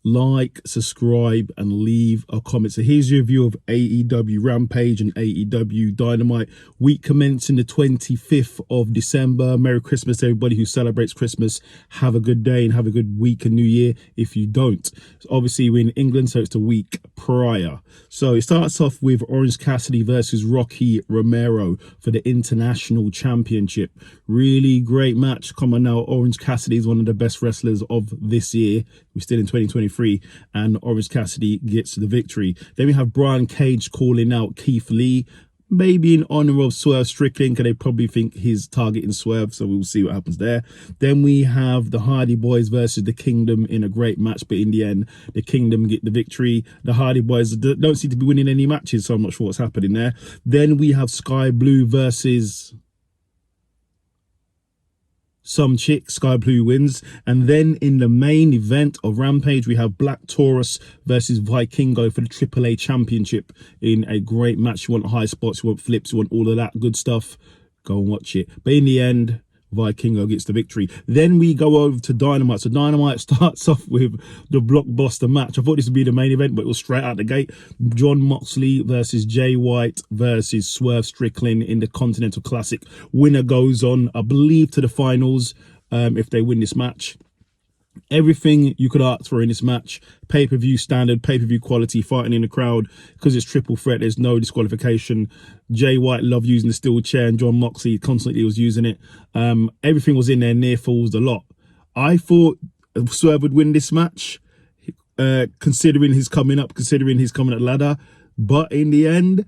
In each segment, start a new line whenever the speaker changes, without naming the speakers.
like, subscribe, and leave a comment. So here's your review of AEW Rampage and AEW Dynamite. Week commencing the 25th of December. Merry Christmas to everybody who celebrates Christmas. Have a good day and have a good week and New Year if you don't. Obviously, we're in England, so it's the week prior. So it starts off with Orange Cassidy versus Rocky Romero for the International Championship. Really great match. Come on now, Orange Cassidy is one of the best wrestlers of this year. We're still in 2023, and Orange Cassidy gets the victory. Then we have Brian Cage calling out Keith Lee, maybe in honor of Swerve Strickland, because they probably think he's targeting Swerve, so we'll see what happens there. Then we have the Hardy Boys versus the Kingdom in a great match, but in the end, the Kingdom get the victory. The Hardy Boys don't seem to be winning any matches, so I'm not sure what's happening there. Then we have Sky Blue versus some chick. Sky Blue wins. And then in the main event of Rampage, we have Black Taurus versus Vikingo for the AAA Championship in a great match. You want high spots, you want flips, you want all of that good stuff. Go and watch it. But in the end, Vikingo gets the victory. Then we go over to Dynamite. So Dynamite starts off with the blockbuster match. I thought this would be the main event, but it was straight out the gate. Jon Moxley versus Jay White versus Swerve Strickland in the Continental Classic. Winner goes on, I believe, to the finals if they win this match. Everything you could ask for in this match. Pay-per-view standard, pay-per-view quality, fighting in the crowd. Because it's triple threat, there's no disqualification. Jay White loved using the steel chair, and Jon Moxley constantly was using it. Everything was in there, near falls, a lot. I thought Swerve would win this match, considering he's coming up, considering he's coming at ladder. But in the end,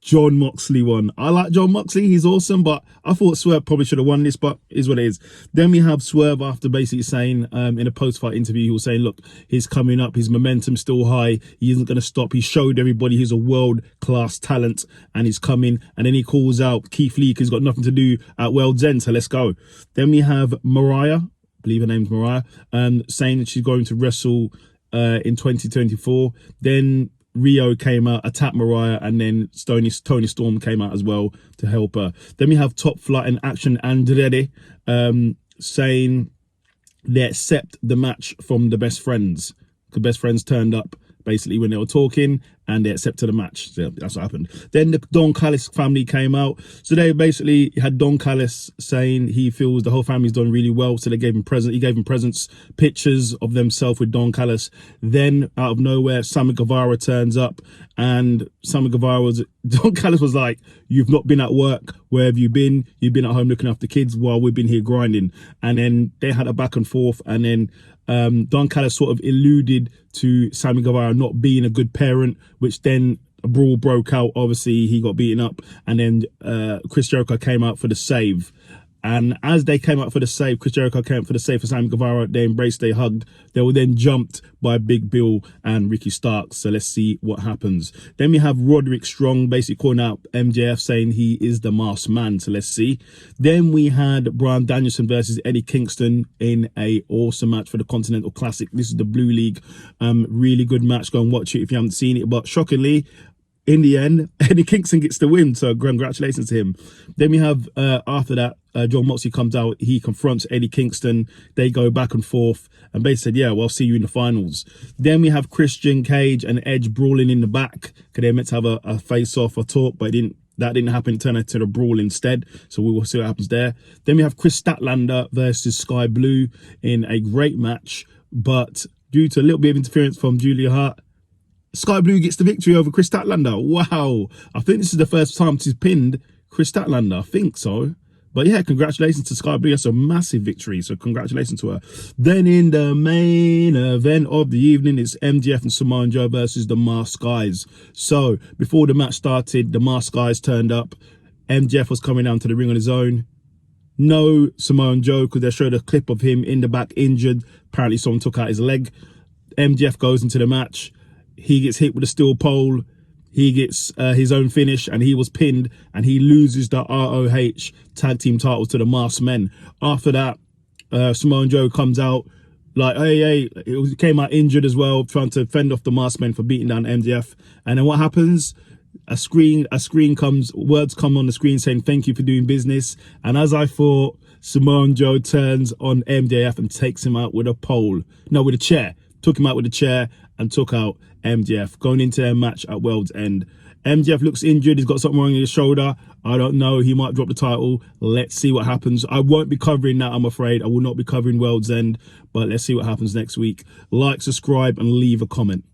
Jon Moxley won. I like Jon Moxley, he's awesome, but I thought Swerve probably should have won this, but is what it is. Then we have Swerve after basically saying, in a post-fight interview, he was saying, look, he's coming up, his momentum's still high, he isn't going to stop. He showed everybody he's a world-class talent, and he's coming. And then he calls out Keith Lee, because he's got nothing to do at World's End, so let's go. Then we have Mariah, I believe her name's Mariah, saying that she's going to wrestle in 2024. Then Rio came out, attacked Mariah, and then Tony Storm came out as well to help her. Then we have Top Flight and Action Andretti saying they accept the match from the Best Friends. The Best Friends turned up basically when they were talking, and they accepted the match. So that's what happened. Then the Don Callis family came out. So they basically had Don Callis saying he feels the whole family's done really well. So they gave him presents. He gave him presents, pictures of themselves with Don Callis. Then out of nowhere, Sammy Guevara turns up, and Don Callis was like, "You've not been at work. Where have you been? You've been at home looking after kids while we've been here grinding." And then they had a back and forth, and then Don Callis sort of alluded to Sammy Guevara not being a good parent, which then a brawl broke out. Obviously, he got beaten up, and then Chris Jericho came out for the save. And as they came out for the save, Chris Jericho came out for the save for Sammy Guevara. They embraced, they hugged. They were then jumped by Big Bill and Ricky Starks. So let's see what happens. Then we have Roderick Strong basically calling out MJF, saying he is the masked man. So let's see. Then we had Bryan Danielson versus Eddie Kingston in a awesome match for the Continental Classic. This is the Blue League. Really good match. Go and watch it if you haven't seen it. But shockingly, in the end, Eddie Kingston gets the win, so congratulations to him. Then we have, after that, Jon Moxley comes out, he confronts Eddie Kingston, they go back and forth, and basically said, yeah, well, I'll see you in the finals. Then we have Christian Cage and Edge brawling in the back, because they're meant to have a face-off, a talk, but that didn't happen, turn into a brawl instead, so we will see what happens there. Then we have Chris Statlander versus Sky Blue in a great match, but due to a little bit of interference from Julia Hart, Sky Blue gets the victory over Chris Statlander. Wow. I think this is the first time she's pinned Chris Statlander. I think so. But yeah, congratulations to Sky Blue. That's a massive victory. So congratulations to her. Then in the main event of the evening, it's MJF and Samoa Joe versus the Masked Guys. So before the match started, the Masked Guys turned up. MJF was coming down to the ring on his own. No Samoa Joe, because they showed a clip of him in the back injured. Apparently someone took out his leg. MJF goes into the match. He gets hit with a steel pole. He gets his own finish, and he was pinned, and he loses the ROH tag team titles to the Masked Men. After that, Samoa Joe comes out like, hey, it came out injured as well, trying to fend off the Masked Men for beating down MJF. And then what happens? A screen comes, words come on the screen saying, "Thank you for doing business." And as I thought, Samoa Joe turns on MJF and takes him out with a chair. took him out with a chair and took out MJF. Going into their match at World's End. MJF looks injured. He's got something wrong in his shoulder. I don't know. He might drop the title. Let's see what happens. I won't be covering that, I'm afraid. I will not be covering World's End, but let's see what happens next week. Like, subscribe, and leave a comment.